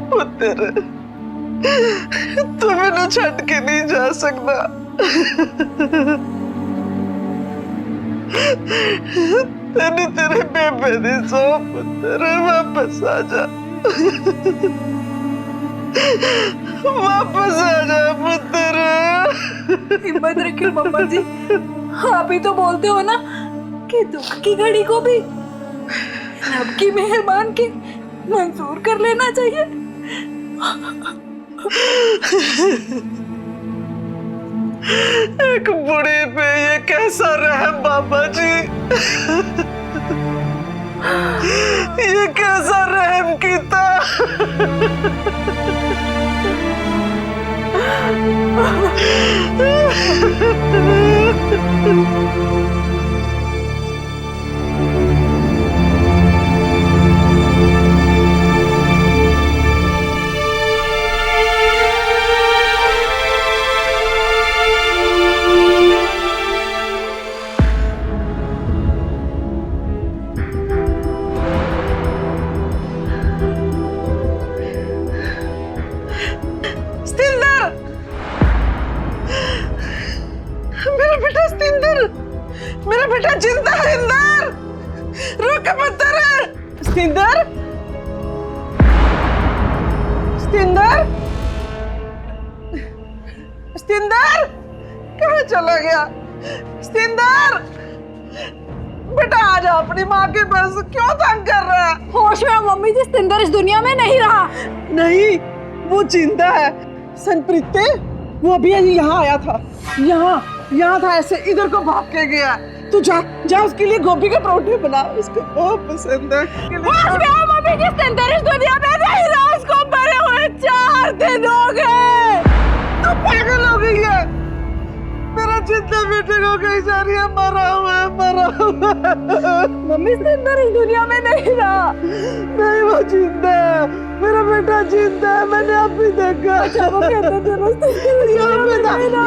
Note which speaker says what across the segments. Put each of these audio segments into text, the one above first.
Speaker 1: पुत्र तू मैनू छड़ के नहीं जा सकता। तेन तेरे बेबे दी सौ पुत्र, वापस आ जा, वापस आ जा पुत्र।
Speaker 2: हिम्मत रखिए मम्मा जी, आप ही तो बोलते हो ना कि दुख की घड़ी को भी रब की मेहरबान के मंजूर कर लेना चाहिए।
Speaker 1: एक बूढ़ी पे ये कैसा रहम बाबा जी, ये कैसा रहम कीता। मेरा बेटा जिंदा है। इंदर रुक पुत्र। स्तिंदर, स्तिंदर, स्तिंदर कहाँ चला गया? स्तिंदर बेटा आ जा अपनी माँ के पास, क्यों तंग कर रहा है?
Speaker 2: होश में मम्मी जी, स्तिंदर इस दुनिया में नहीं रहा।
Speaker 1: नहीं, वो जिंदा है। सनप्रीते वो अभी यहाँ आया था, यहाँ था, ऐसे इधर को भाग के गया। तू जा उसके लिए गोभी के परोठे बना, उसको बहुत पसंद है।
Speaker 2: मम्मी जी, स्तिंदर इस दुनिया में नहीं रहा, उसको मरे हुए 4 दिन हो गए।
Speaker 1: तू पागल हो गई है? मेरा जिंदा बेटे को कहीं जा रही है, मरा हुआ है, मरा हुआ है।
Speaker 2: मम्मी स्तिंदर इस दुनिया में नहीं रहा।
Speaker 1: नहीं वो जिंदा है, मेरा बेटा जिंदा है, मैंने अभी देखा।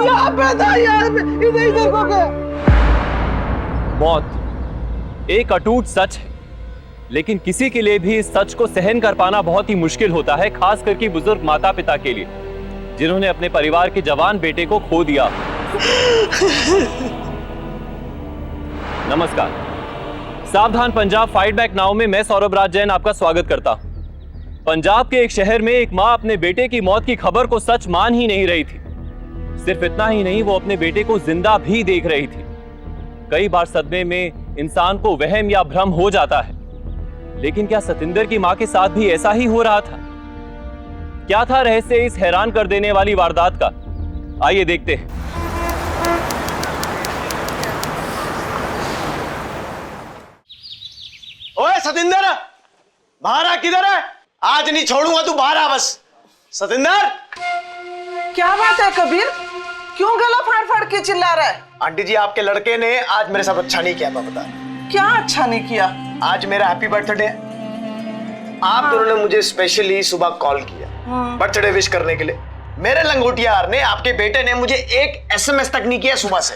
Speaker 2: यहाँ पे
Speaker 1: था, इधर को गया।
Speaker 3: मौत एक अटूट सच है, लेकिन किसी के लिए भी इस सच को सहन कर पाना बहुत ही मुश्किल होता है, खास करके बुजुर्ग माता पिता के लिए, जिन्होंने अपने परिवार के जवान बेटे को खो दिया। नमस्कार, सावधान पंजाब फाइट बैक नाउ में मैं सौरभ राज जैन आपका स्वागत करता हूं। पंजाब के एक शहर में एक मां अपने बेटे की मौत की खबर को सच मान ही नहीं रही थी। सिर्फ इतना ही नहीं, वो अपने बेटे को जिंदा भी देख रही थी। कई बार सदमे में इंसान को वहम या भ्रम हो जाता है, लेकिन क्या सतिंदर की मां के साथ भी ऐसा ही हो रहा था? क्या था रहस्य इस हैरान कर देने वाली वारदात का? आइए देखते हैं।
Speaker 4: ओए सतिंदर, बाहर आ। किधर है? आज नहीं छोड़ूंगा, तू बाहर आ बस। सतिंदर,
Speaker 1: क्या बात है कबीर, क्यों गला फाड़ फाड़ के चिल्ला रहा है?
Speaker 4: आंटी जी आपके लड़के ने आज मेरे साथ अच्छा नहीं किया, मैं बता।
Speaker 1: क्या अच्छा नहीं किया?
Speaker 4: आज मेरा हैप्पी बर्थडे है। आप दोनों ने मुझे स्पेशली सुबह कॉल किया बर्थडे विश करने के लिए। मेरे लंगोटियार ने, आपके बेटे ने मुझे एक SMS तक नहीं किया सुबह से।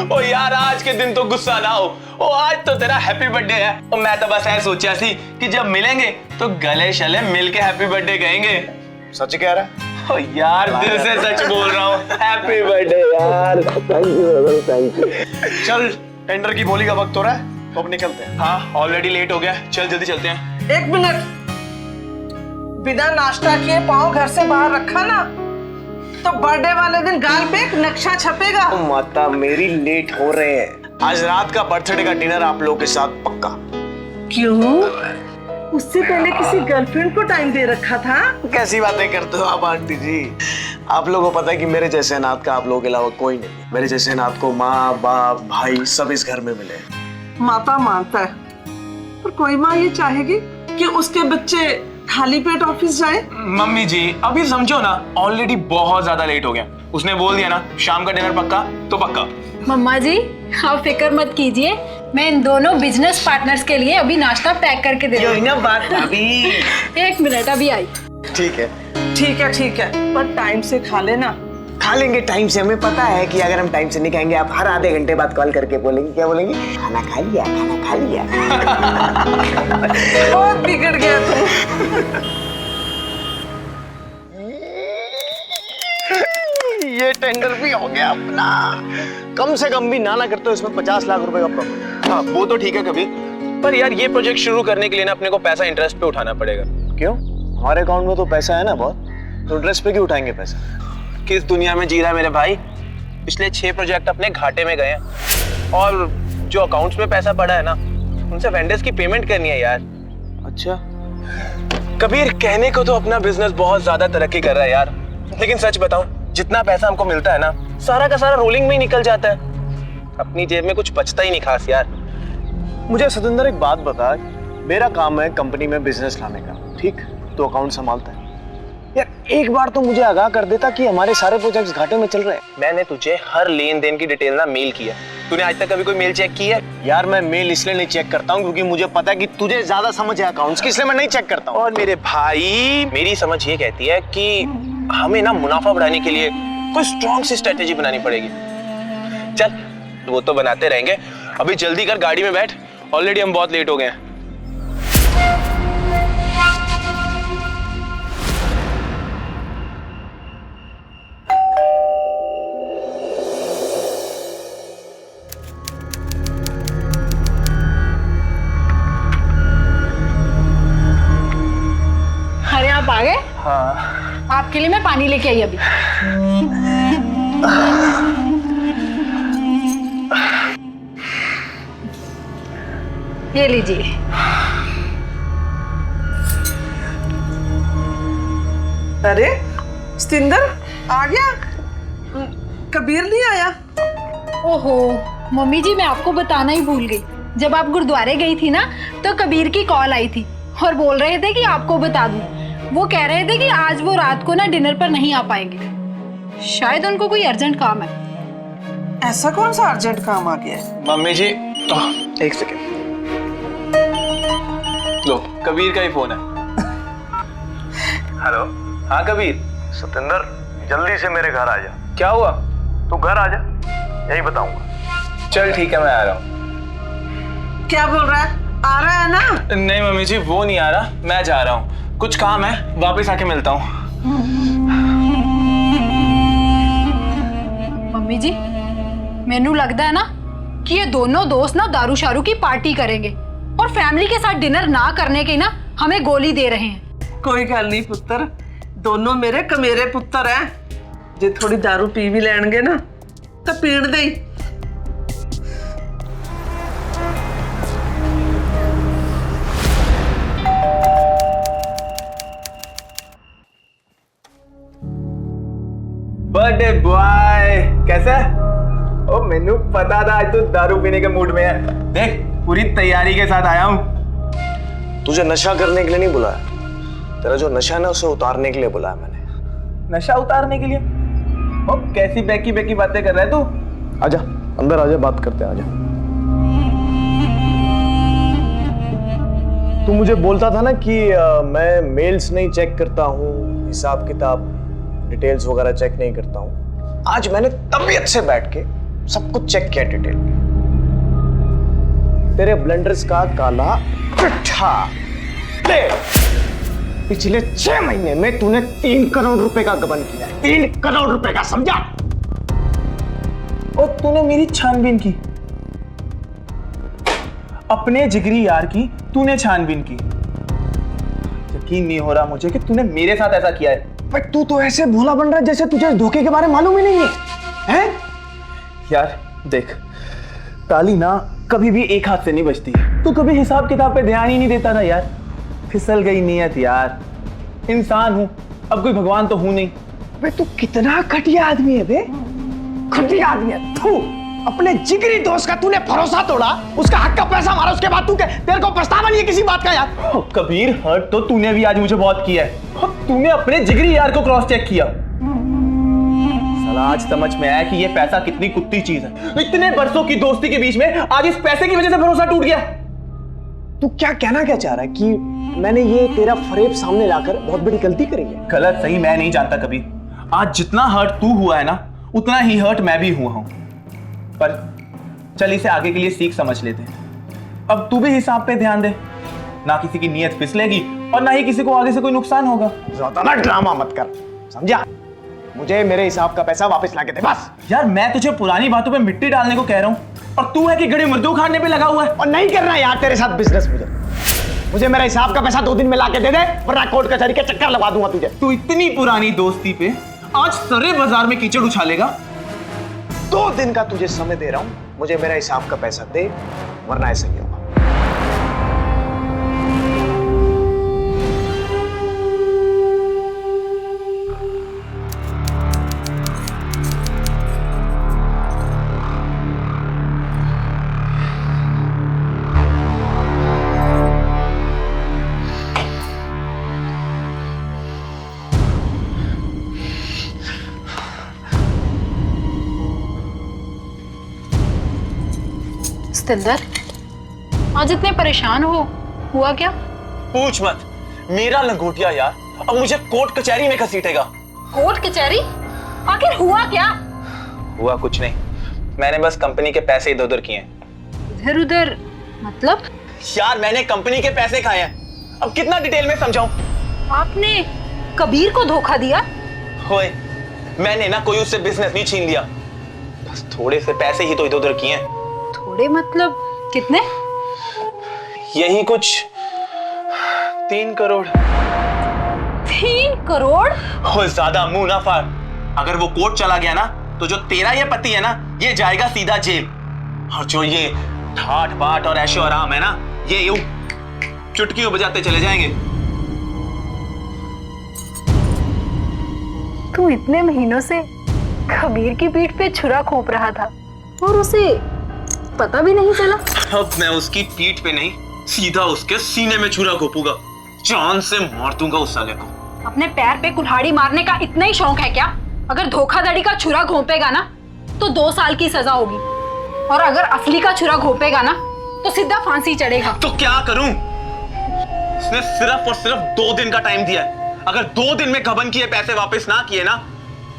Speaker 5: ओ यार, आज के दिन तो गुस्सा ना हो। ओ आज तो तेरा हैप्पी बर्थडे है, और मैं तो बस ऐसा सोचा सी कि जब मिलेंगे तो गले शले मिल के हैप्पी बर्थडे कहेंगे।
Speaker 4: सच कह रहा है?
Speaker 5: ओ यार, दिल से सच बोल रहा हूँ। हैप्पी बर्थडे यार।
Speaker 4: Thank you. चल, टेंडर की बोली का वक्त हो रहा है, तो अब निकलते हैं।
Speaker 5: हाँ, ऑलरेडी लेट हो गया, चल जल्दी चलते हैं।
Speaker 1: 1 मिनट, बिना नाश्ता किए पाँव घर से बाहर रखा ना तो बर्थडे वाले दिन गाल पे एक नक्शा छपेगा।
Speaker 4: माता मेरी, लेट हो रहे हैं। आज रात का बर्थडे का डिनर आप लोगों के साथ पक्का।
Speaker 1: क्यों? उससे पहले किसी गर्लफ्रेंड को टाइम दे रखा था?
Speaker 4: कैसी बातें करते हो आप आंटी जी? आप लोगों को पता है कि मेरे जैसे अनाथ का आप लोगों के अलावा कोई नहीं। मेरे जैसे अनाथ को माँ बाप भाई सब इस घर में मिले।
Speaker 1: माता मानता है, पर कोई माँ ये चाहेगी कि उसके बच्चे खाली पेट ऑफिस जाए?
Speaker 5: मम्मी जी अभी समझो ना, ऑलरेडी बहुत ज्यादा लेट हो गया। उसने बोल दिया ना शाम का डिनर पक्का तो पक्का।
Speaker 2: मम्मा जी आप फिक्र मत कीजिए, मैं इन दोनों बिजनेस पार्टनर्स के लिए अभी नाश्ता पैक करके दे दूंगी।
Speaker 4: ना बात अभी।
Speaker 2: 1 मिनट, अभी आई।
Speaker 4: ठीक है
Speaker 1: ठीक है, पर टाइम से खा लेना,
Speaker 4: खा लेंगे टाइम से। हमें पता है कि अगर हम टाइम से नहीं खाएंगे, आप हर आधे घंटे बाद कॉल करके बोलेंगे, क्या बोलेंगे? खाना खा लिया, खाना खा लिया।
Speaker 1: बहुत बिगड़ गया तू।
Speaker 4: ये टेंडर भी हो गया अपना। कम से कम भी ना करते हो इसमें 50 लाख रुपए का प्रॉफिट।
Speaker 5: हाँ वो तो ठीक है कबीर, पर यार ये प्रोजेक्ट शुरू करने के लिए ना अपने को पैसा इंटरेस्ट पे उठाना पड़ेगा।
Speaker 4: क्यों? हमारे अकाउंट में तो पैसा है ना बहुत, तो इंटरेस्ट पे क्यों उठाएंगे पैसा?
Speaker 5: किस दुनिया में जी रहा है मेरे भाई? पिछले 6 प्रोजेक्ट अपने घाटे में गए हैं और जो अकाउंट्स में पैसा पड़ा है ना, उनसे वेंडर्स की पेमेंट करनी है यार।
Speaker 4: अच्छा
Speaker 5: कबीर, कहने को तो अपना बिजनेस बहुत ज्यादा तरक्की कर रहा है यार, लेकिन सच बताऊं, जितना पैसा हमको मिलता है ना, सारा का सारा रोलिंग में ही निकल जाता है। अपनी जेब में कुछ बचता ही नहीं खास यार।
Speaker 4: मुझे सतेंद्र एक बात बता, मेरा काम है कंपनी में बिजनेस लाने का, ठीक? तो अकाउंट संभालता है यार। एक बार तो मुझे आगाह कर देता कि हमारे सारे प्रोजेक्ट्स घाटे में चल रहे हैं।
Speaker 5: मैंने तुझे हर लेन देन की डिटेल ना मेल किया। तूने आज तक कभी कोई मेल चेक की है?
Speaker 4: यार मैं मेल इसलिए नहीं चेक करता हूँ क्योंकि मुझे पता है कि तुझे ज्यादा समझ है अकाउंट्स की, इसलिए मैं नहीं चेक करता हूँ।
Speaker 5: और मेरे भाई, मेरी समझ ये कहती है कि हमें ना मुनाफा बढ़ाने के लिए कोई स्ट्रॉन्ग सी स्ट्रेटेजी बनानी पड़ेगी। चल वो तो बनाते रहेंगे, अभी जल्दी कर, गाड़ी में बैठ, ऑलरेडी हम बहुत लेट हो गए हैं।
Speaker 2: अरे आप आ गए?
Speaker 5: हाँ
Speaker 2: आपके लिए मैं पानी लेके आई अभी। ये लीजिए।
Speaker 1: अरे सतिंदर आ गया? कबीर नहीं आया?
Speaker 2: ओहो मम्मी जी, मैं आपको बताना ही भूल गई। जब आप गुरुद्वारे गई थी ना, तो कबीर की कॉल आई थी और बोल रहे थे कि आपको बता दूं। वो कह रहे थे कि आज वो रात को ना डिनर पर नहीं आ पाएंगे, शायद उनको कोई अर्जेंट काम है।
Speaker 1: ऐसा कौन सा अर्जेंट काम आ गया है?
Speaker 5: मम्मी जी, एक सेकेंड, लो कबीर का ही फोन है।
Speaker 4: हेलो।
Speaker 5: हाँ कबीर।
Speaker 4: सतेंद्र जल्दी से मेरे घर आ जा।
Speaker 5: क्या हुआ?
Speaker 4: तू घर आ जा, यही बताऊंगा।
Speaker 5: चल ठीक है, मैं आ रहा हूँ।
Speaker 1: क्या बोल रहा है? आ रहा है ना?
Speaker 5: नहीं मम्मी जी, वो नहीं आ रहा, मैं जा रहा हूँ, कुछ काम है, वापस आके मिलता हूँ।
Speaker 2: मम्मी जी, मैनू लगता है ना कि ये दोनों दोस्त ना दारू शारू की पार्टी करेंगे और फैमिली के साथ डिनर ना करने की ना हमें गोली दे रहे हैं।
Speaker 1: कोई गल नहीं पुत्र, दोनों मेरे कमेरे पुत्र हैं। जे थोड़ी दारू पी भी लेंगे ना तो पीण दे ही।
Speaker 5: बर्थडे बॉय कैसा है? ओ मैनू पता था आज तू दारू पीने के मूड में है। देख पूरी तैयारी के साथ आया हूँ।
Speaker 4: तुझे नशा करने के लिए नहीं बुलाया, तेरा जो नशा है ना उसे उतारने के लिए बुलाया मैंने।
Speaker 5: नशा उतारने के लिए? ओ कैसी बेकी बेकी बातें कर रहा है तू?
Speaker 4: आजा अंदर आजा, बात करते हैं, आजा। तू मुझे बोलता था ना कि मैं मेल्स नहीं चेक करता हूँ, हिसाब किताब डिटेल्स वगैरह चेक नहीं करता हूँ। आज मैंने तबीयत से बैठ के सब कुछ चेक किया डिटेल में। तेरे ब्लेंडर्स का काला चिट्ठा ले। पिछले 6 महीने में तूने 3 करोड़ रुपए का गबन किया है। 3 करोड़ रुपए का, समझा?
Speaker 5: और तूने मेरी छानबीन की, अपने जिगरी यार की तूने छानबीन की। यकीन नहीं हो रहा मुझे कि तूने मेरे साथ ऐसा किया है।
Speaker 4: भाई तू तो ऐसे भोला बन रहा है जैसे तुझे धोखे के बारे में मालूम ही नहीं है, हैं?
Speaker 5: यार देख, ताली ना कभी भी एक हाथ से नहीं बजती। तू कभी हिसाब किताब पे ध्यान ही नहीं देता था यार। फिसल गई नियत यार। इंसान हूं, अब कोई भगवान तो हूं नहीं।
Speaker 4: भाई तू कितना घटिया आदमी है बे, घटिया आदमी है तू। अपने जिगरी दोस्त का तूने भरोसा तोड़ा, उसका हक का पैसा मारा, उसके बाद तू तेरे को पछतावा नहीं है किसी बात का यार?
Speaker 5: ओ, कबीर हर्ट तो तूने भी आज मुझे बहुत किया है। तूने अपने जिगरी यार को क्रॉस चेक किया। साला आज समझ में आया कि ये पैसा कितनी कुत्ती चीज है। इतने बरसों की दोस्ती के बीच में आज इस पैसे की वजह से भरोसा टूट गया।
Speaker 4: तू क्या कहना क्या चाह रहा है कि मैंने ये तेरा फरेब सामने लाकर बहुत बड़ी गलती करी है?
Speaker 5: गलत सही मैं नहीं जानता कबीर। आज जितना हर्ट तू हुआ है ना, उतना ही हर्ट मैं भी हुआ हूं। पर चल इसे आगे के लिए सीख समझ लेते हैं। अब तू भी हिसाब पे ध्यान दे, ना किसी की नीयत फिसलेगी और ना ही किसी को आगे से कोई नुकसान होगा।
Speaker 4: ज्यादा ड्रामा मत कर, समझा? मुझे मेरे हिसाब का पैसा वापस ला के दे बस।
Speaker 5: यार मैं तुझे पुरानी बातों पे मिट्टी डालने को कह रहा हूं और तू है कि गड़ी मुर्दू खाने पे लगा हुआ है।
Speaker 4: और नहीं करना यार तेरे साथ बिजनेस। मुझे मेरा हिसाब का पैसा 2 दिन में ला के दे दे, वरना कोर्ट कचहरी के चक्कर लगा दूंगा तुझे।
Speaker 5: तू इतनी पुरानी दोस्ती पे आज सारे बाजार में कीचड़ उछालेगा?
Speaker 4: 2 दिन का तुझे समय दे रहा हूं, मुझे मेरा हिसाब का पैसा दे, वरना ऐसा ही होगा।
Speaker 2: सतिंदर, आज इतने परेशान हो, हुआ क्या?
Speaker 5: पूछ मत, मेरा लंगोटिया यार अब मुझे कोर्ट कचहरी में घसीटेगा।
Speaker 2: कोर्ट कचहरी? आखिर हुआ क्या?
Speaker 5: हुआ कुछ नहीं, मैंने बस कंपनी के पैसे इधर उधर किए।
Speaker 2: इधर उधर मतलब?
Speaker 5: यार मैंने कंपनी के पैसे खाए हैं, अब कितना डिटेल में समझाऊं?
Speaker 2: आपने कबीर को धोखा दिया?
Speaker 5: होए, मैंने ना कोई उससे बिजनेस नहीं छीन लिया, बस थोड़े से पैसे ही तो इधर उधर किए।
Speaker 2: थोड़े मतलब कितने?
Speaker 5: यही कुछ 3 करोड़।
Speaker 2: 3 करोड़?
Speaker 5: हो ज्यादा मुंह ना फाड़, अगर वो कोर्ट चला गया ना तो जो तेरा ये पति है ना, ये जाएगा सीधा जेल, और जो ये ठाट बाट और ऐशो आराम है ना, ये यूं चुटकियों बजाते चले जाएंगे।
Speaker 2: तू इतने महीनों से कबीर की पीठ पे छुरा घोंप रहा था और उसे पता भी नहीं चला?
Speaker 5: अब मैं उसकी पीठ पे नहीं, सीधा उसके सीने में छुरा घोंपूंगा, जान से मार दूंगा उस साले को।
Speaker 2: अपने पैर पे कुल्हाड़ी मारने का इतना ही शौक है क्या? अगर धोखाधड़ी का छुरा घोंपेगा ना तो 2 साल की सजा होगी, और अगर असली का छुरा घोंपेगा ना तो सीधा फांसी चढ़ेगा।
Speaker 5: तो क्या करूं? उसने सिर्फ और सिर्फ 2 दिन का टाइम दिया है, अगर 2 दिन में गबन किए पैसे वापस ना किए ना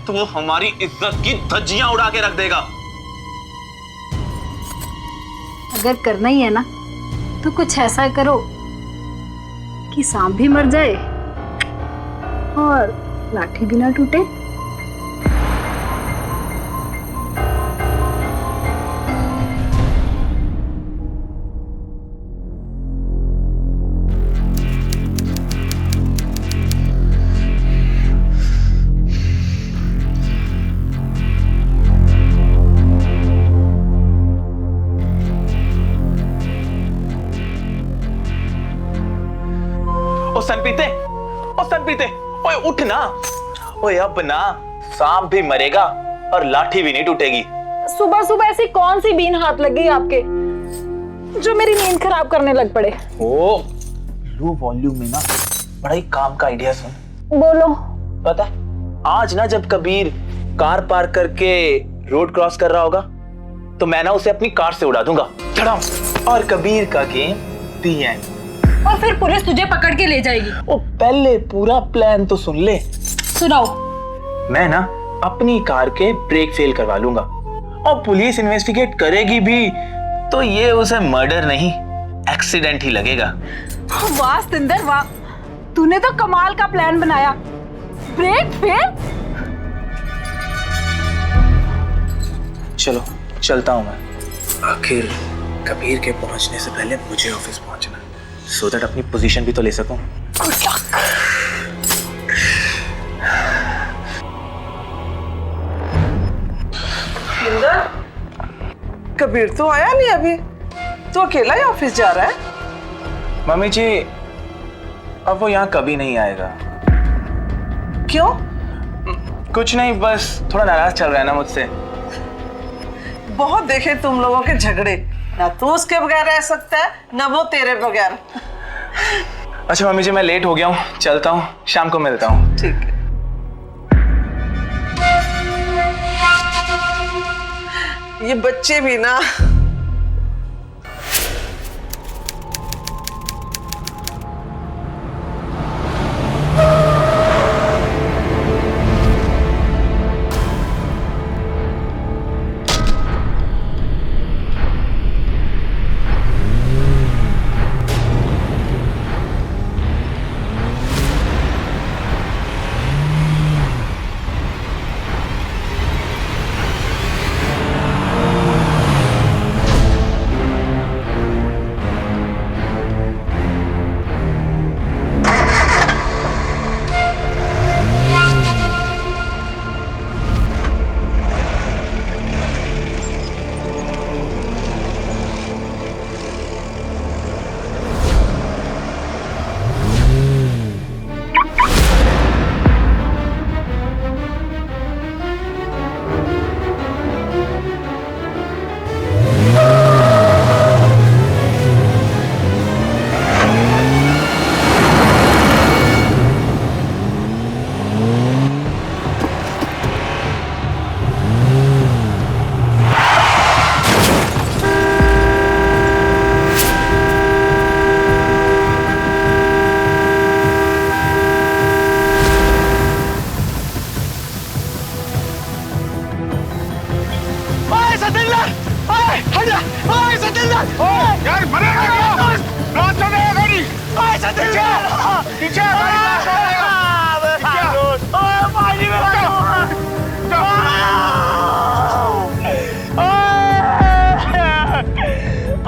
Speaker 5: तो वो हमारी इज्जत की धज्जियां उड़ा के रख देगा।
Speaker 2: अगर करना ही है ना तो कुछ ऐसा करो कि सांप भी मर जाए और लाठी भी ना टूटे।
Speaker 5: ओ सनप्रीते, ओए उठ ना, ओए अब ना सांप भी मरेगा और लाठी भी नहीं टूटेगी।
Speaker 6: सुबह सुबह ऐसी कौन सी बीन हाथ लग गई आपके जो मेरी नींद खराब करने लग पड़े?
Speaker 5: ओ लो वॉल्यूम में ना बड़ा ही काम का आइडिया सुन।
Speaker 6: बोलो।
Speaker 5: पता आज ना जब कबीर कार पार्क करके रोड क्रॉस कर रहा होगा तो मैं ना उसे अपनी कार से उड़ा दूंगा, धड़ाम, और कबीर का गेम दी एंड।
Speaker 2: और फिर पुलिस तुझे पकड़ के ले जाएगी।
Speaker 5: ओ पहले पूरा प्लान तो सुन ले।
Speaker 2: सुनाओ।
Speaker 5: मैं ना अपनी कार के ब्रेक फेल करवा लूंगा और पुलिस इन्वेस्टिगेट करेगी भी तो ये उसे मर्डर नहीं एक्सीडेंट ही लगेगा।
Speaker 6: वाह सतिंदर वाह, तूने तो कमाल का प्लान बनाया। Brake fail?
Speaker 5: चलो चलता हूं मैं, आखिर कबीर के पहुंचने से पहले मुझे ऑफिस पहुंचना, सो दैट अपनी पोजीशन भी तो ले सकूं।
Speaker 6: Good luck.
Speaker 1: इंदर, कबीर तो आया नहीं अभी, तो अकेला ही ऑफिस जा रहा है?
Speaker 5: मम्मी जी अब वो यहाँ कभी नहीं आएगा।
Speaker 1: क्यों?
Speaker 5: कुछ नहीं, बस थोड़ा नाराज चल रहा है ना मुझसे।
Speaker 1: बहुत देखे तुम लोगों के झगड़े, ना तू उसके बगैर रह सकता है ना वो तेरे बगैर।
Speaker 5: अच्छा मम्मी जी मैं लेट हो गया हूँ, चलता हूँ, शाम को मिलता हूँ।
Speaker 1: ठीक है। ये बच्चे भी ना,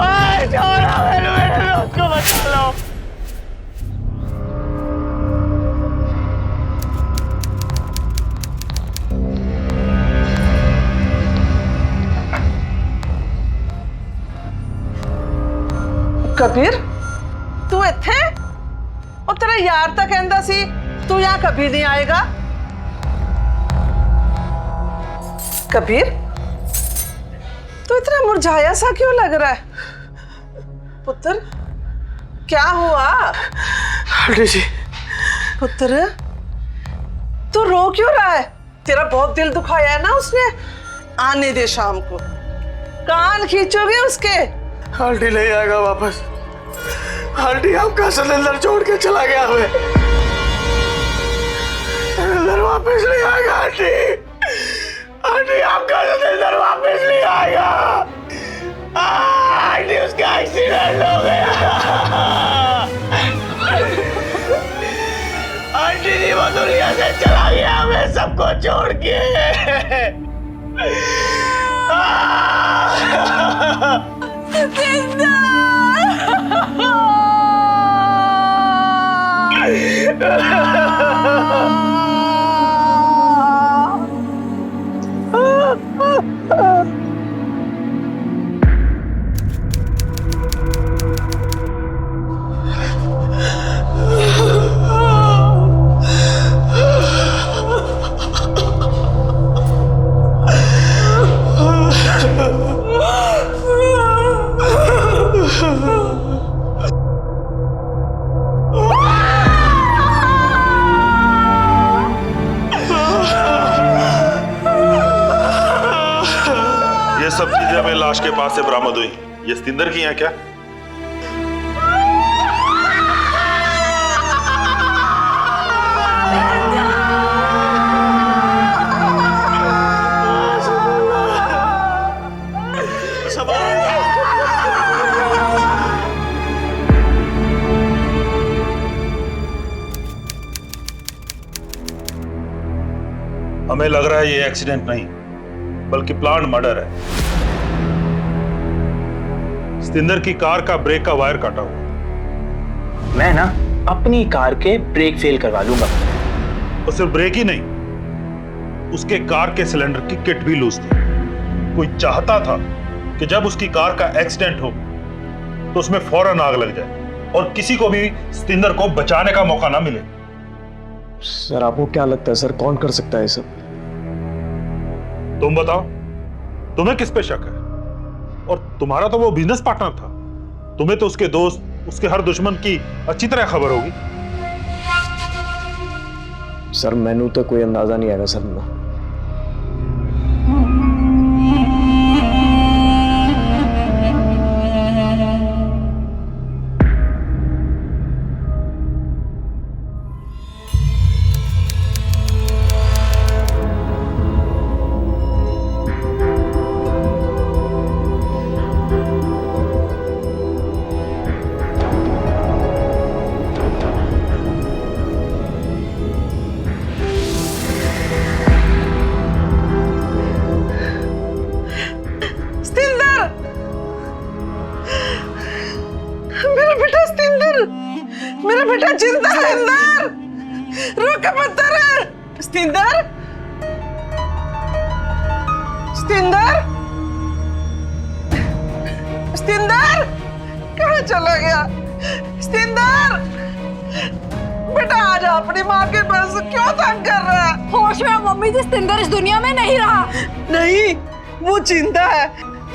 Speaker 4: छोड़ो मेरे दोस्त को, बचा लो।
Speaker 1: कबीर, तू इत्थे? और तेरा यार तो कहंदा सी तू यहाँ कभी नहीं आएगा। कबीर, तू इतना मुरझाया सा क्यों लग रहा है? पुत्र, क्या हुआ?
Speaker 4: आंटी जी,
Speaker 1: पुत्र, तू रो क्यों रहा है? तेरा बहुत दिल दुखाया है ना उसने? आने दे शाम को, कान खींचोगे उसके?
Speaker 4: आंटी नहीं आएगा वापस। आंटी आपका सिलेंडर छोड़ के चला गया हमें। सिलेंडर वापस नहीं आएगा आंटी। आंटी आपका सिलेंडर वापस नहीं आएगा। आंटी, उसका एक्सीडेंट हो गया। आंटी जी वो दुनिया से चला गया हमें सबको छोड़ के।
Speaker 7: ये सब चीजें हमें लाश के पास से बरामद हुई। ये सतिंदर की हैं क्या? हमें लग रहा है ये एक्सीडेंट नहीं बल्कि प्लान्ड मर्डर है। सतिंदर की कार का ब्रेक का वायर काटा हुआ।
Speaker 5: मैं ना अपनी कार के ब्रेक फेल करवा लूंगा।
Speaker 7: और सिर्फ ब्रेक ही नहीं, उसके कार के सिलेंडर की किट भी लूज थी। कोई चाहता था कि जब उसकी कार का एक्सीडेंट हो तो उसमें फौरन आग लग जाए और किसी को भी सतिंदर को बचाने का मौका ना मिले।
Speaker 8: सर, आपको क्या लगता है सर, कौन कर सकता है ये सब?
Speaker 7: तुम बताओ, तुम्हें किस पे शक है? और तुम्हारा तो वो बिजनेस पार्टनर था, तुम्हें तो उसके दोस्त, उसके हर दुश्मन की अच्छी तरह खबर होगी।
Speaker 8: सर, मैनू तो कोई अंदाजा नहीं आएगा सर ना।
Speaker 1: मेरा बेटा जिंदा है। सतिंदर, रुक पुत्र। सतिंदर, सतिंदर, सतिंदर, कहाँ चला गया? सतिंदर, बेटा आजा अपनी माँ के पास, क्यों तंग कर रहा है?
Speaker 6: होश में मम्मी जी, सतिंदर इस दुनिया में नहीं रहा।
Speaker 1: नहीं, वो जिंदा है।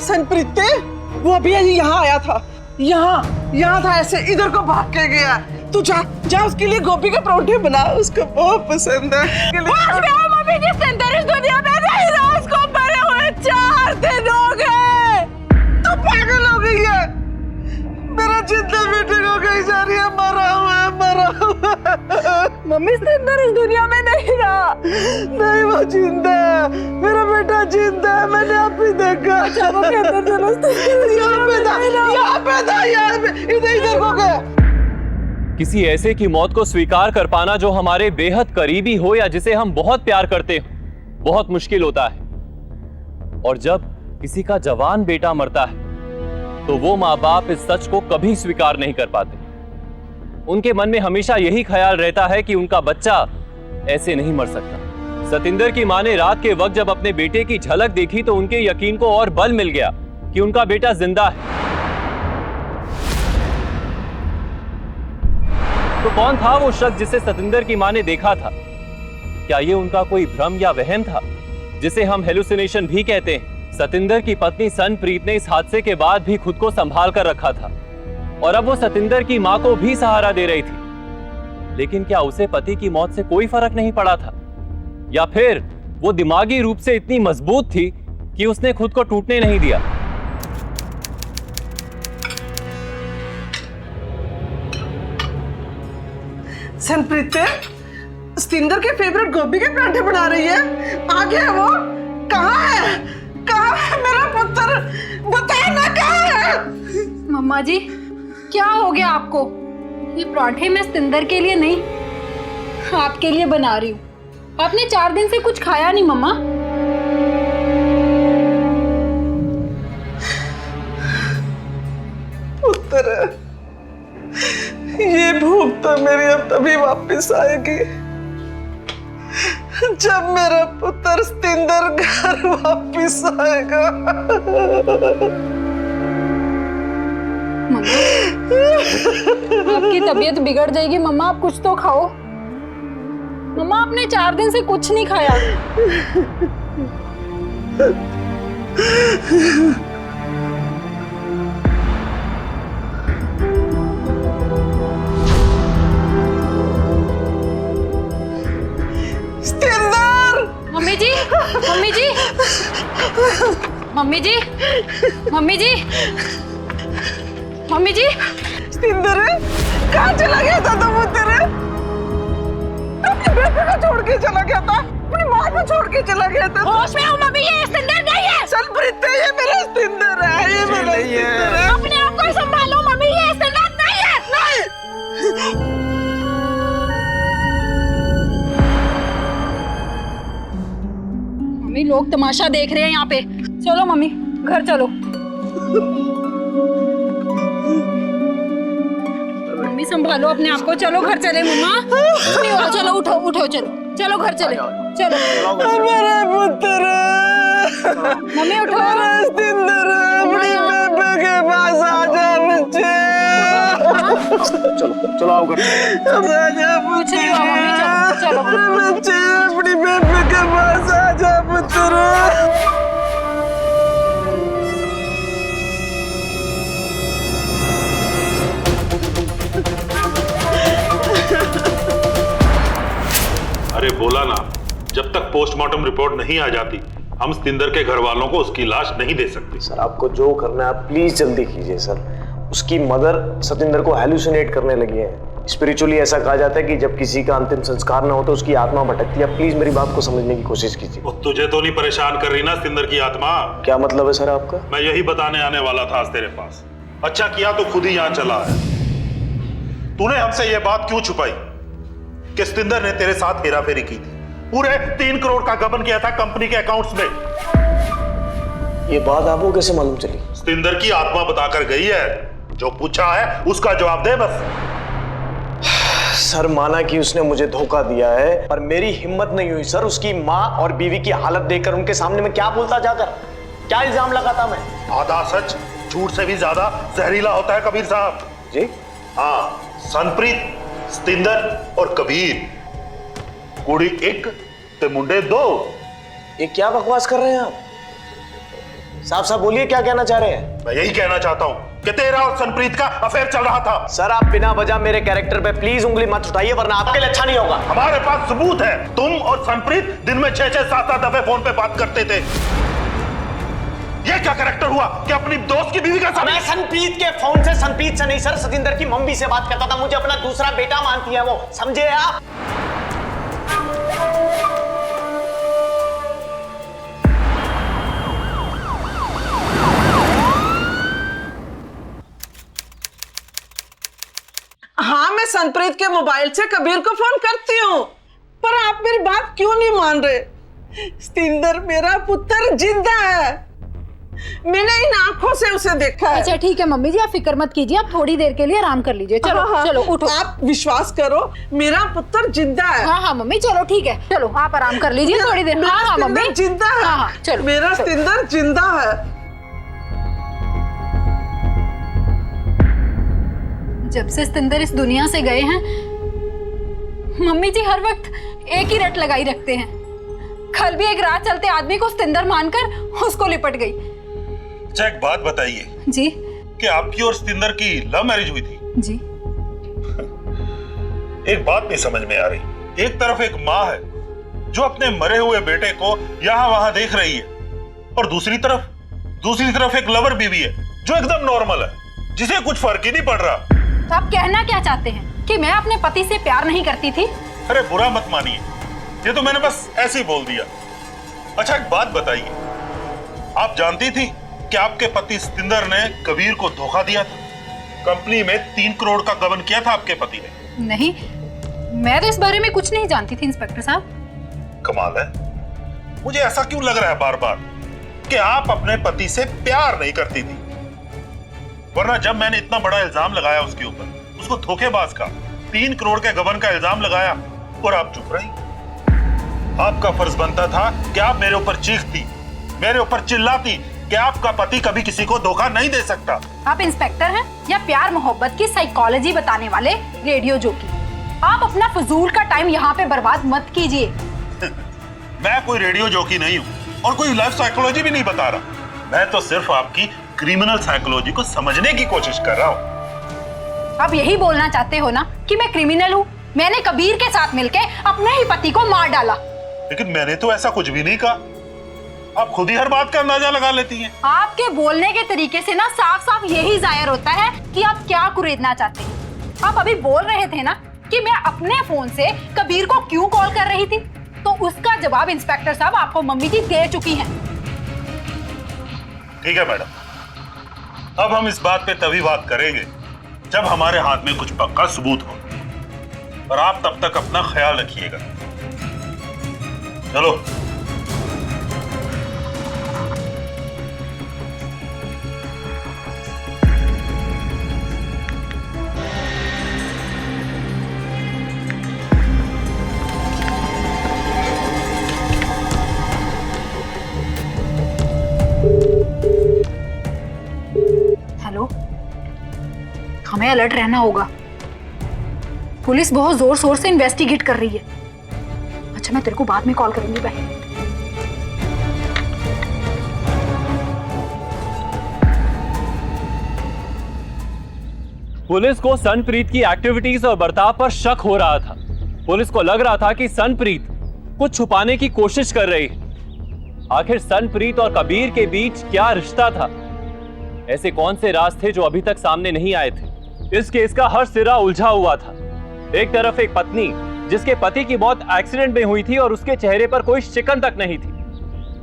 Speaker 1: सनप्रीत, वो अभी यहाँ आया था। यहाँ था, ऐसे इधर को भाग के गया। तू जा उसके लिए गोभी के परोठे बना, उसको बहुत पसंद है।
Speaker 6: मम्मी जी, सतिंदर इस दुनिया में नहीं रहा। उसको मरे हुए 4 दिन हो गए।
Speaker 1: तू पागल हो गई है। मेरा जिंदा बेटे को कहीं जा रही है, मरा हुआ है, मरा हुआ है।
Speaker 6: मम्मी, सतिंदर इस दुनिया में नहीं रहा।
Speaker 1: नहीं, वो जिंदा है। मेरा बेटा जिंदा है, मैंने आप ही देखा।
Speaker 6: चलो के अंदर चलो।
Speaker 1: यहाँ पे था, इधर को गया।
Speaker 3: किसी ऐसे की मौत को स्वीकार कर पाना जो हमारे बेहद करीबी हो या जिसे हम बहुत प्यार करते हो, बहुत मुश्किल होता है। और जब किसी का जवान बेटा मरता है तो वो माँ बाप इस सच को कभी स्वीकार नहीं कर पाते। उनके मन में हमेशा यही ख्याल रहता है कि उनका बच्चा ऐसे नहीं मर सकता। सतिंदर की माँ ने रात के वक्त जब अपने बेटे की झलक देखी तो उनके यकीन को और बल मिल गया कि उनका बेटा जिंदा है। तो कौन था वो शख्स जिसे सतिंदर की माँ ने देखा था? क्या ये उनका कोई भ्रम या वहम था, जिसे हम हेलुसिनेशन भी कहते हैं? सतिंदर की पत्नी सनप्रीत ने इस हादसे के बाद भी खुद को संभाल कर रखा था और अब वो सतिंदर की मां को भी सहारा दे रही थी। लेकिन क्या उसे पति की मौत से कोई फर्क नहीं पड़ा था, या फिर वो दिमागी रूप से इतनी मजबूत थी कि उसने खुद को टूटने नहीं दिया?
Speaker 1: सनप्रीत सतिंदर के फेवरेट गोभी के पराठे बना रही है। आगे है वो? कहाँ है? कहाँ है मेरा पुत्र? बता ना कहाँ है?
Speaker 2: मम्मा जी क्या हो गया आपको? ये पराठे मैं सतिंदर के लिए नहीं आपके लिए बना रही हूँ। आपने 4 दिन से कुछ खाया नहीं मम्मा।
Speaker 1: पुत्र, ये भूख तो मेरी अब तभी वापस आएगी जब मेरा पुत्र सतिंदर घर वापस आएगा।
Speaker 2: मम्मा आपकी तबीयत बिगड़ जाएगी मम्मा, आप कुछ तो खाओ। मम्मा आपने 4 दिन से कुछ नहीं खाया। मम्मी जी, मम्मी जी, मम्मी जी, मम्मी जी, मम्मी जी।
Speaker 1: सतिंदर कहाँ चला गया था तुम? तेरे अपने बेटे को छोड़ के चला गया था, अपनी माँ को छोड़ के चला गया था।
Speaker 6: होश में हूँ मम्मी, ये सतिंदर नहीं है।
Speaker 1: सनप्रीत ये मेरा सतिंदर है, ये मेरा सतिंदर है।
Speaker 6: अपने आप को संभालो मम्मी, ये सतिंदर नहीं है। नहीं।
Speaker 2: मम्मी लोग तमाशा देख रहे हैं यहाँ पे। चलो मम्मी घर चलो। मम्मी संभालो अपने आप को, चलो घर चले मम्मा। नहीं हो, चलो उठो उठो, चलो चलो घर चले, चलो।
Speaker 1: मेरा पुत्र,
Speaker 2: मम्मी उठो।
Speaker 1: सतिंदर अपनी बेबे के पास आजा बच्चे।
Speaker 8: चलो चलो आओ घर।
Speaker 1: आजा
Speaker 2: कुछ नहीं हुआ मम्मी, चलो चलो।
Speaker 1: बच्चे, अपनी बेबे के पास आजा पुत्र।
Speaker 7: अरे बोला ना, जब तक पोस्टमार्टम रिपोर्ट नहीं आ जाती हम सतिंदर के घर वालों को उसकी लाश नहीं दे सकते।
Speaker 8: सर आपको जो करना है आप प्लीज जल्दी कीजिए सर। उसकी मदर सतिंदर को हेलुसिनेट करने लगी है। स्पिरिचुअली ऐसा कहा जाता है कि जब किसी का अंतिम संस्कार ना हो तो उसकी आत्मा भटकती है। प्लीज मेरी बात को समझने की कोशिश कीजिए।
Speaker 7: वो तुझे तो नहीं परेशान कर रही ना सतिंदर की आत्मा?
Speaker 8: क्या मतलब है सर आपका?
Speaker 7: मैं यही बताने आने वाला था आज तेरे पास। अच्छा किया तो खुद ही यहाँ चला है। तूने हमसे ये बात क्यों छुपाई कि सतिंदर ने तेरे साथ हेराफेरी की थी? पूरे 3 करोड़ का गबन किया था कंपनी के अकाउंट्स में।
Speaker 8: ये बात आपको कैसे मालूम चली?
Speaker 7: सतिंदर की आत्मा बताकर गई है। जो पूछा है उसका जवाब दे बस।
Speaker 8: सर माना कि उसने मुझे धोखा दिया है, पर मेरी हिम्मत नहीं हुई सर उसकी माँ और बीवी की हालत देखकर उनके सामने मैं क्या बोलता जाकर, क्या इल्जाम लगाता मैं?
Speaker 7: आधा सच झूठ से भी ज्यादा जहरीला होता है कबीर साहब
Speaker 8: जी।
Speaker 7: हाँ, सनप्रीत, सतिंदर और कबीर, कुड़ी 1 ते मुंडे 2।
Speaker 8: ये क्या बकवास कर रहे हैं आप? साफ साफ बोलिए क्या कहना चाह रहे हैं?
Speaker 7: मैं यही कहना चाहता हूं कि तेरा और सनप्रीत का अफेयर चल रहा था।
Speaker 8: सर आप बिना वजह मेरे कैरेक्टर पे प्लीज उंगली मत उठाइए वरना आपके लिए अच्छा नहीं होगा।
Speaker 7: हमारे पास सबूत है। तुम और सनप्रीत दिन में 6-6, 7-7 दफे फोन पे बात करते थे। ये क्या कैरेक्टर हुआ कि अपनी दोस्त की बीवी का साथ?
Speaker 8: मैं सनप्रीत के फोन से, सनप्रीत से नहीं सर, सतिंदर की मम्मी से बात करता था। मुझे अपना दूसरा बेटा मानती है वो, समझे आप?
Speaker 1: हाँ, मैं सनप्रीत के मोबाइल से कबीर को फोन करती हूँ, पर आप मेरी बात क्यों नहीं मान रहे? सतिंदर मेरा पुत्र जिंदा है। मैंने इन आंखों से उसे देखा है।
Speaker 2: अच्छा ठीक है मम्मी जी, आप फिक्र मत कीजिए, आप थोड़ी देर के लिए आराम कर लीजिए। चलो
Speaker 1: हाँ, हाँ,
Speaker 2: चलो उठो।
Speaker 1: आप विश्वास करो, मेरा पुत्र जिंदा है।
Speaker 2: हाँ हाँ मम्मी चलो ठीक है, चलो आप आराम कर लीजिए थोड़ी देर।
Speaker 1: मेरा
Speaker 2: हाँ हाँ
Speaker 1: सतिंदर
Speaker 2: मम्मी
Speaker 1: जिंदा है।
Speaker 2: हाँ हाँ चलो
Speaker 1: मेरा
Speaker 2: चलो।
Speaker 1: सतिंदर जिंदा है।
Speaker 2: जब से सतिंदर इस दुनिया से गए हैं, मम्मी जी हर वक्त एक ही रट लगाई रखते हैं। कल भी एक राह चलते आदमी को सतिंदर मानकर उसको लिपट गई।
Speaker 7: अच्छा एक बात बताइए
Speaker 2: जी
Speaker 7: कि आपकी और सतिंदर की लव मैरिज हुई थी?
Speaker 2: जी।
Speaker 7: एक बात नहीं समझ में आ रही। एक तरफ एक माँ है जो अपने मरे हुए बेटे को यहाँ वहां देख रही है, और दूसरी तरफ एक लवर बीवी है जो एकदम नॉर्मल है, जिसे कुछ फर्क ही नहीं पड़ रहा।
Speaker 2: तो आप कहना क्या चाहते हैं कि मैं अपने पति से प्यार नहीं करती थी?
Speaker 7: अरे बुरा मत मानिए, ये तो मैंने बस ऐसे ही बोल दिया। अच्छा एक बात बताइए, आप जानती थी कि आपके पति सतिंदर ने कबीर को धोखा दिया था? कंपनी में 3 करोड़ का गबन किया था आपके पति ने।
Speaker 2: नहीं, मैं तो इस बारे में कुछ नहीं जानती थी इंस्पेक्टर साहब।
Speaker 7: कमाल है, मुझे ऐसा क्यों लग रहा है बार बार कि आप अपने पति से प्यार नहीं करती थी, वरना जब मैंने इतना बड़ा इल्जाम लगाया उसके ऊपर, उसको धोखेबाज का 3 करोड़ के गबन का इल्जाम लगाया, और आप चुप रही। आपका फर्ज बनता था कि आप मेरे ऊपर चीखती, मेरे ऊपर चिल्लाती कि आपका पति कभी किसी को धोखा नहीं दे सकता।
Speaker 2: आप इंस्पेक्टर हैं या प्यार मोहब्बत की साइकोलॉजी बताने वाले रेडियो जोकी? आप अपना फजूल का टाइम यहाँ पे बर्बाद मत कीजिए।
Speaker 7: मैं कोई रेडियो जोकी नहीं हूँ और कोई लाइफ साइकोलॉजी भी नहीं बता रहा। मैं तो सिर्फ आपकी क्रिमिनल साइकोलॉजी को समझने की कोशिश कर रहा हूँ।
Speaker 2: आप यही बोलना चाहते हो ना कि मैं क्रिमिनल हूँ? मैंने कबीर के साथ मिलकर अपने ही पति को मार डाला।
Speaker 7: लेकिन मैंने तो ऐसा कुछ भी नहीं कहा। आप खुद ही हर बात का अंदाजा लगा लेती हैं।
Speaker 2: आपके बोलने के तरीके से ना साफ साफ यही जाहिर होता है कि आप क्या कुरेदना चाहते हैं। आप अभी बोल रहे थे ना कि मैं अपने फोन से कबीर को क्यों कॉल कर रही थी, तो उसका जवाब इंस्पेक्टर साहब आपको मम्मी जी दे चुकी हैं।
Speaker 7: ठीक है मैडम, अब हम इस बात पे तभी बात करेंगे जब हमारे हाथ में कुछ पक्का सबूत हो, और आप तब तक अपना ख्याल रखिएगा। चलो।
Speaker 2: हेलो, हमें अलर्ट रहना होगा। पुलिस बहुत जोर शोर से इन्वेस्टिगेट कर रही है। अच्छा मैं तेरे को बाद में कॉल करूंगी, बाय।
Speaker 3: पुलिस को सनप्रीत की एक्टिविटीज और बर्ताव पर शक हो रहा था। पुलिस को लग रहा था कि सनप्रीत कुछ छुपाने की कोशिश कर रही है। आखिर सनप्रीत और कबीर के बीच क्या रिश्ता था? ऐसे कौन से राज थे जो अभी तक सामने नहीं आए थे? इस केस का हर सिरा उलझा हुआ था। एक तरफ एक पत्नी जिसके पति की मौत एक्सीडेंट में हुई थी और उसके चेहरे पर कोई शिकन तक नहीं थी,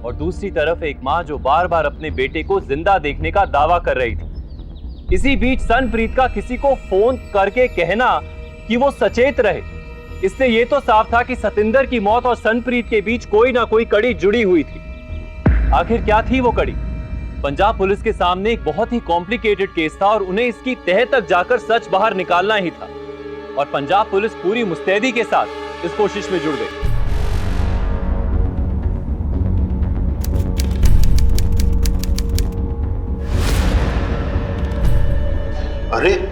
Speaker 3: और दूसरी तरफ एक मां जो बार बार अपने बेटे को जिंदा देखने का दावा कर रही थी। इसी बीच सनप्रीत का किसी को फोन करके कहना कि वो सचेत रहे, इससे ये तो साफ था कि सतिंदर की मौत और सनप्रीत के बीच कोई ना कोई कड़ी जुड़ी हुई थी। आखिर क्या थी वो कड़ी? पंजाब पुलिस के सामने एक बहुत ही कॉम्प्लिकेटेड केस था और उन्हें इसकी तह तक जाकर सच बाहर निकालना ही था, और पंजाब पुलिस पूरी मुस्तैदी के साथ इस कोशिश में जुड़ गई।
Speaker 7: अरे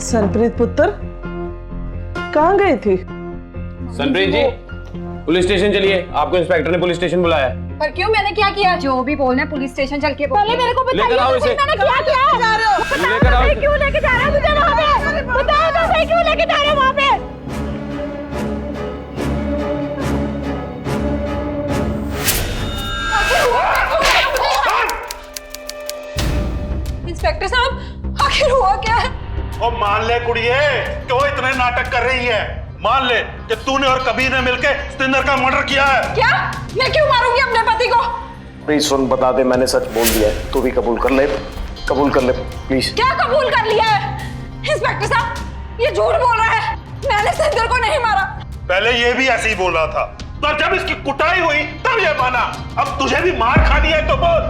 Speaker 1: सनप्रीत पुत्र कहाँ गई थी?
Speaker 3: सनप्रीत जी, पुलिस स्टेशन चलिए, आपको इंस्पेक्टर ने पुलिस स्टेशन बुलाया है।
Speaker 2: पर क्यों, मैंने क्या किया? जो भी बोलना है पुलिस स्टेशन चल के पहले मेरे को
Speaker 3: लेकर आओ इसे।
Speaker 2: मैंने क्या किया?
Speaker 3: लेकर आओ इसे।
Speaker 2: क्यों लेके जा रहा है मुझे वहाँ पे? बताओ तो सही, क्यों लेके जा रहे हो वहाँ पे? इंस्पेक्टर साहब, आखिर हुआ क्या है?
Speaker 7: और मान ले कुड़िए, क्यों इतने नाटक कर रही है? मान ले कि तूने और कबीर ने मिलकर सतिंदर का मर्डर किया है।
Speaker 2: क्या? मैं क्यों मारूंगी अपने पति को?
Speaker 8: प्लीज सुन, बता दे मैंने सच बोल दिया है, तू भी कबूल कर ले प्लीज।
Speaker 2: क्या कबूल कर लिया है? इंस्पेक्टर साहब, ये झूठ बोल रहा है, मैंने सतिंदर को नहीं मारा।
Speaker 7: पहले ये भी ऐसे ही बोल रहा था, पर जब इसकी कुटाई हुई तब ये माना। अब तुझे भी मार खानी है तो बोल।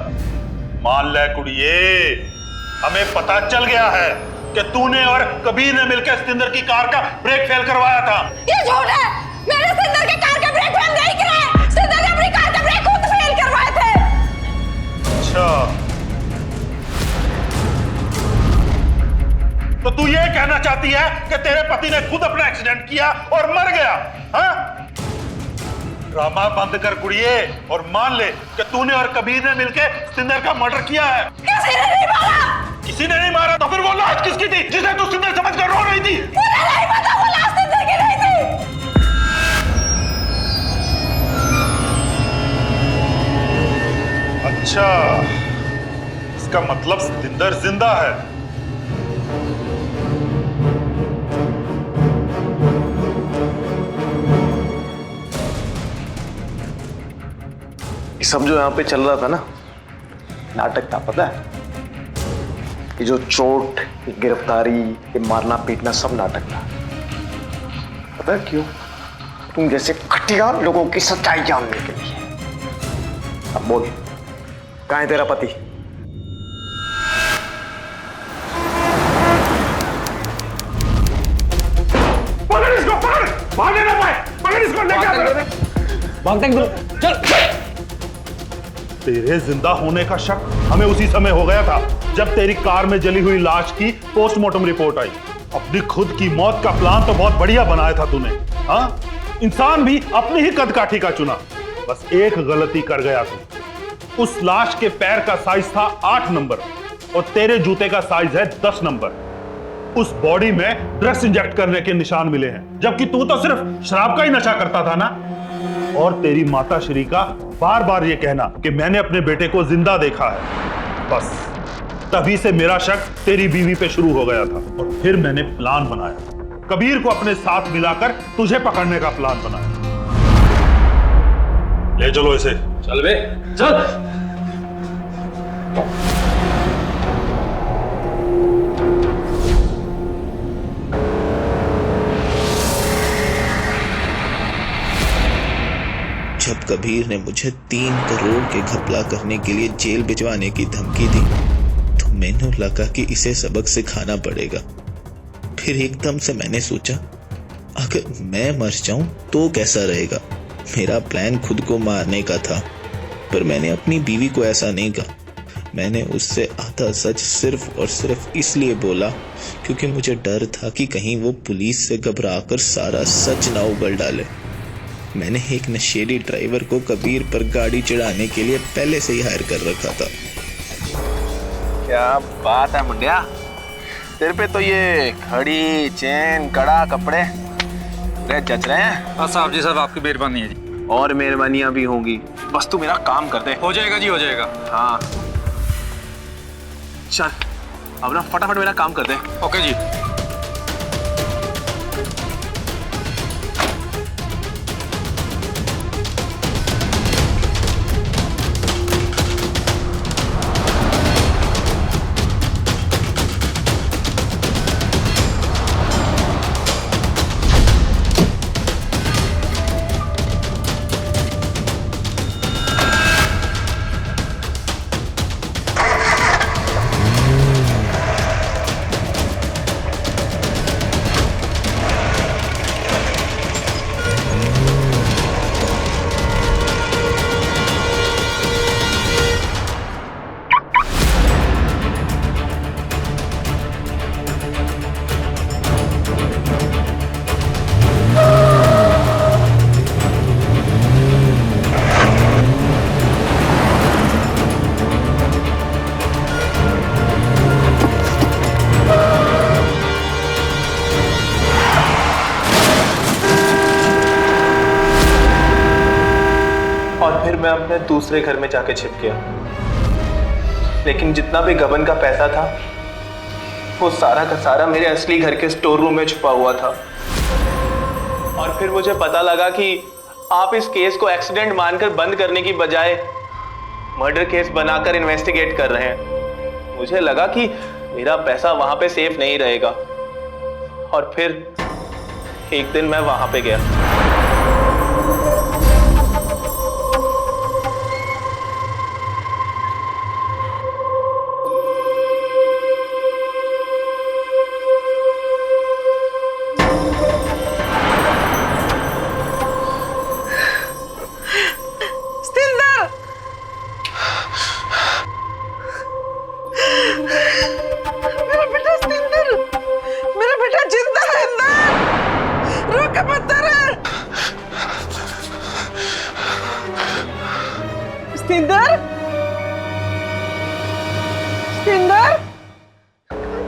Speaker 7: मान ले कुड़िए, हमें पता चल गया है कि तूने और कबीर ने मिलकर सतिंदर की कार का ब्रेक फेल करवाया था।
Speaker 2: ये झूठ है, मैंने सतिंदर के कार का ब्रेक फेल नहीं कराया। सतिंदर ने अपनी कार का ब्रेक खुद फेल करवाए थे।
Speaker 7: अच्छा, तो तू ये कहना चाहती है कि तेरे पति ने खुद अपना एक्सीडेंट किया और मर गया? हाँ? ड्रामा बंद कर कुड़िए और मान ले कि तूने और कबीर ने मिलकर सतिंदर का मर्डर किया है।
Speaker 2: किसी ने नहीं मारा।
Speaker 7: किसी ने नहीं मारा तो फिर वो लाश किसकी थी जिसे तू सतिंदर समझकर रो रही थी?
Speaker 2: मुझे नहीं पता वो लाश सतिंदर की नहीं थी।
Speaker 7: अच्छा, इसका मतलब सतिंदर जिंदा है।
Speaker 8: ये सब जो यहाँ पे चल रहा था ना, नाटक था, पता है? ये जो चोट, ये गिरफ्तारी, ये मारना पीटना सब नाटक था। पता है क्यों? तुम जैसे खटिया लोगों की सच्चाई जानने के लिए। अब बोल, कहाँ है तेरा पति?
Speaker 7: पकड़ इसको, पकड़, भागने ना पाए, पकड़ इसको, लेकर चल। तेरे जिंदा होने का शक हमें उसी समय हो गया था जब तेरी कार में जली हुई लाश की पोस्टमार्टम रिपोर्ट आई। अपनी खुद की मौत का प्लान तो बहुत बढ़िया बनाया था तूने। हाँ, इंसान भी अपनी ही कदकाठी का चुना। बस एक गलती कर गया तू। उस लाश के पैर का साइज था 8 नंबर और तेरे जूते का साइज है 10 नंबर। उस बॉडी में ड्रग्स इंजेक्ट करने के निशान मिले हैं, जबकि तू तो सिर्फ शराब का ही नशा करता था ना। और तेरी माता श्री का बार बार ये कहना कि मैंने अपने बेटे को जिंदा देखा है, बस तभी से मेरा शक तेरी बीवी पे शुरू हो गया था। और फिर मैंने प्लान बनाया, कबीर को अपने साथ मिलाकर तुझे पकड़ने का प्लान बनाया। ले चलो इसे।
Speaker 3: चल बे, चल।
Speaker 9: जब कबीर ने मुझे 3 करोड़ के घपला करने के लिए जेल भिजवाने की धमकी दी तो मैंने लगा कि इसे सबक सिखाना पड़ेगा। फिर एकदम से मैंने सोचा, अगर मैं मर जाऊं तो कैसा रहेगा। मेरा प्लान खुद को मारने का था, पर मैंने अपनी बीवी को ऐसा नहीं कहा। मैंने उससे आधा सच सिर्फ और सिर्फ इसलिए बोला क्योंकि मुझे डर था कि कहीं वो पुलिस से घबराकर सारा सच ना उगल डाले। मैंने एक नशेड़ी ड्राइवर को कबीर पर गाड़ी चढ़ाने के लिए पहले से ही हायर कर रखा था।
Speaker 5: क्या बात है मुंडिया, तेरे पे तो ये घड़ी, चेन, कड़ा, कपड़े पूरे जच रहे हैं।
Speaker 10: हाँ साहब जी, साहब आपकी मेहरबानी है जी।
Speaker 5: और मेहरबानियां भी होंगी, बस तू मेरा काम कर दे।
Speaker 10: हो जाएगा जी, हो जाएगा।
Speaker 5: हाँ चल, अब ना फटाफट मेरा काम कर दे।
Speaker 10: ओके जी।
Speaker 5: मैं दूसरे घर में जाके छिप गया। लेकिन जितना भी गबन का पैसा था वो सारा का सारा मेरे असली घर के स्टोर रूम में छुपा हुआ था। और फिर मुझे पता लगा कि आप इस केस को एक्सीडेंट मानकर बंद करने की बजाय मर्डर केस बनाकर इन्वेस्टिगेट कर रहे हैं। मुझे लगा कि मेरा पैसा वहां पे सेफ नहीं रहेगा, और फिर एक दिन मैं वहां पे गया।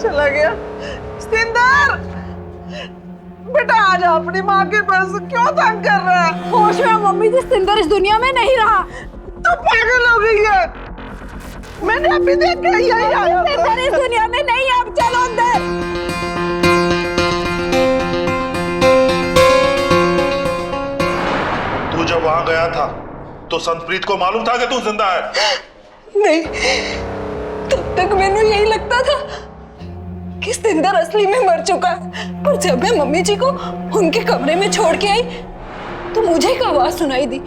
Speaker 1: चला गया सतिंदर। बेटा आ जा अपनी माँ के पास, क्यों तंग कर रहा है?
Speaker 6: होश में मम्मी जी, सतिंदर इस दुनिया में नहीं रहा।
Speaker 1: तू पागल हो गई है। मैंने अभी देखा यही आया।
Speaker 6: सतिंदर इस दुनिया में नहीं है। अब चलो अंदर।
Speaker 7: तू जब वहां गया था तो संतप्रीत को मालूम था कि तू जिंदा है?
Speaker 6: नहीं, तब तक मैंने यही लगता था कि सतिंदर असली में मर चुका है। पर जब मैं मम्मी जी को उनके कमरे में छोड़ के आई तो मुझे एक आवाज सुनाई दी।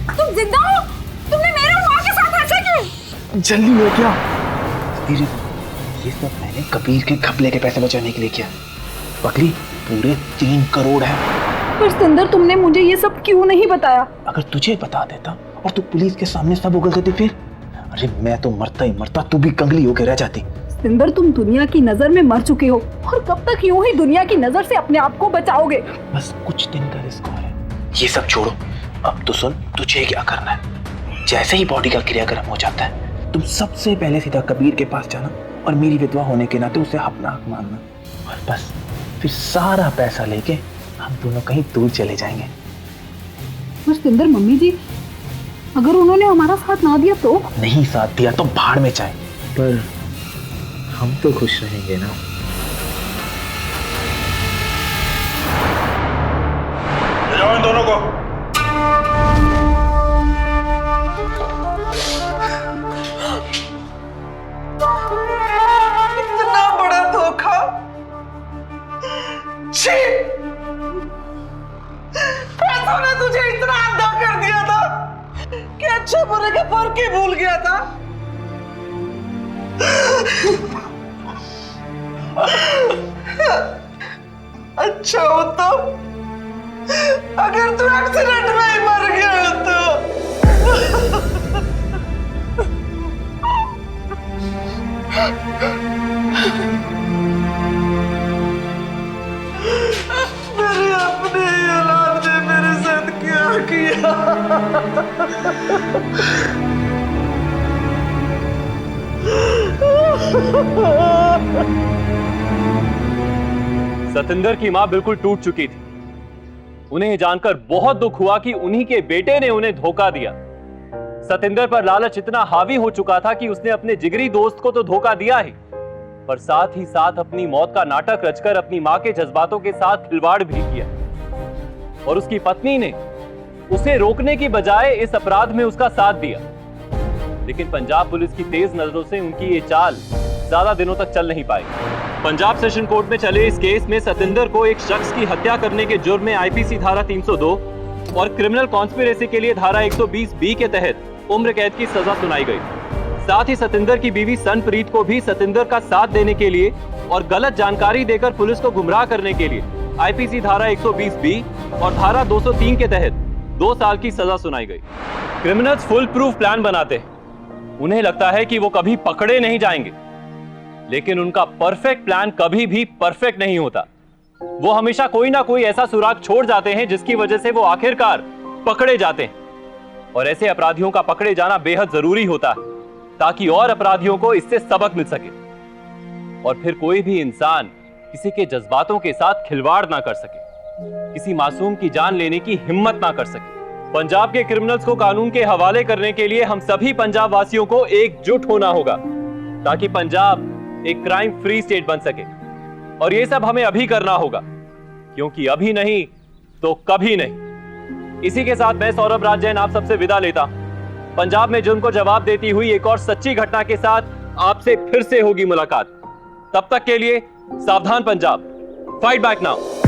Speaker 6: तुम जिंदा हो? तुमने मेरे और माँ के साथ ऐसा क्यों?
Speaker 5: जल्दी हो क्या? ये सब मैंने कबीर के घपले के पैसे बचाने के लिए किया। बकरी पूरे 3 करोड़ है।
Speaker 6: पर सतिंदर, तुमने मुझे ये सब क्यों नहीं बताया?
Speaker 5: अगर तुझे बता देता और तू पुलिस के सामने सब उगल देती फिर? अरे मैं तो मरता ही मरता, तू भी कंगली होकर रह जाती।
Speaker 6: सतिंदर, तुम दुनिया की नजर में मर चुके हो और कब तक यूं ही दुनिया की नजर से अपने आप को बचाओगे?
Speaker 5: बस कुछ दिन का रिस्क और है। ये सब छोड़ो, अब तो सुन तुझे क्या करना है। जैसे ही बॉडी का क्रियाक्रम हो जाता है, तुम सबसे पहले सीधा कबीर के पास जाना और मेरी विधवा होने के नाते उसे अपना हक मानना, और बस फिर सारा पैसा लेके हम दोनों कहीं दूर चले जाएंगे।
Speaker 6: पर सतिंदर, मम्मी जी अगर उन्होंने हमारा साथ ना दिया तो?
Speaker 5: नहीं साथ दिया तो भाड़ में जाए, पर हम तो खुश रहेंगे ना।
Speaker 7: ले जाओ इन दोनों को।
Speaker 1: इतना बड़ा धोखा। छी! पैसों ने तुझे इतना अंधा कर दिया था कि अच्छे बुरे का फर्क ही भूल गया था। अच्छा होता अगर तू एक्सीडेंट में ही मर गया तो। मेरे अपने औलाद ने मेरे साथ क्या किया?
Speaker 3: सतिंदर की मां बिल्कुल टूट चुकी थी। उन्हें यह जानकर बहुत दुख हुआ कि उन्हीं के बेटे ने उन्हें धोखा दिया। सतिंदर पर लालच इतना हावी हो चुका था कि उसने अपने जिगरी दोस्त को तो धोखा दिया ही, पर साथ ही साथ अपनी मौत का नाटक रचकर अपनी मां के जज्बातों के साथ खिलवाड़ भी किया। और उसकी पत्नी ने उसे रोकने की बजाय इस अपराध में उसका साथ दिया। लेकिन पंजाब पुलिस की तेज नजरों से उनकी ये चाल ज्यादा दिनों तक चल नहीं पाई। पंजाब सेशन कोर्ट में चले इस केस में सतिंदर को एक शख्स की हत्या करने के जुर्म में आईपीसी धारा 302, और क्रिमिनल कॉन्स्पिरेसी के लिए धारा 120 बी के तहत उम्र कैद की सजा सुनाई गई। साथ ही सतिंदर की बीवी सनप्रीत को भी सतिंदर का साथ देने के लिए और गलत जानकारी देकर पुलिस को गुमराह करने के लिए आईपीसी धारा 120 बी और धारा 203 के तहत 2 साल की सजा सुनाई गई। क्रिमिनल्स फुल प्रूफ प्लान बनाते हैं। उन्हें लगता है कि वो कभी पकड़े नहीं जाएंगे, लेकिन उनका परफेक्ट प्लान कभी भी परफेक्ट नहीं होता। वो हमेशा कोई ना कोई ऐसा सुराग छोड़ जाते हैं जिसकी वजह से वो आखिरकार पकड़े जाते हैं। और ऐसे अपराधियों का पकड़े जाना बेहद जरूरी होता है ताकि और अपराधियों को इससे सबक मिल सके और फिर कोई भी इंसान किसी के जज्बातों के साथ खिलवाड़ ना कर सके, किसी मासूम की जान लेने की हिम्मत ना कर सके। पंजाब के क्रिमिनल्स को कानून के हवाले करने के लिए हम सभी पंजाब वासियों को एकजुट होना होगा ताकि पंजाब एक क्राइम फ्री स्टेट बन सके। और ये सब हमें अभी करना होगा, क्योंकि अभी नहीं तो कभी नहीं। इसी के साथ मैं सौरभ राज जैन आप सबसे विदा लेता। पंजाब में जुर्म को जवाब देती हुई एक और सच्ची घटना के साथ आपसे फिर से होगी मुलाकात। तब तक के लिए सावधान पंजाब, फाइट बैक नाउ।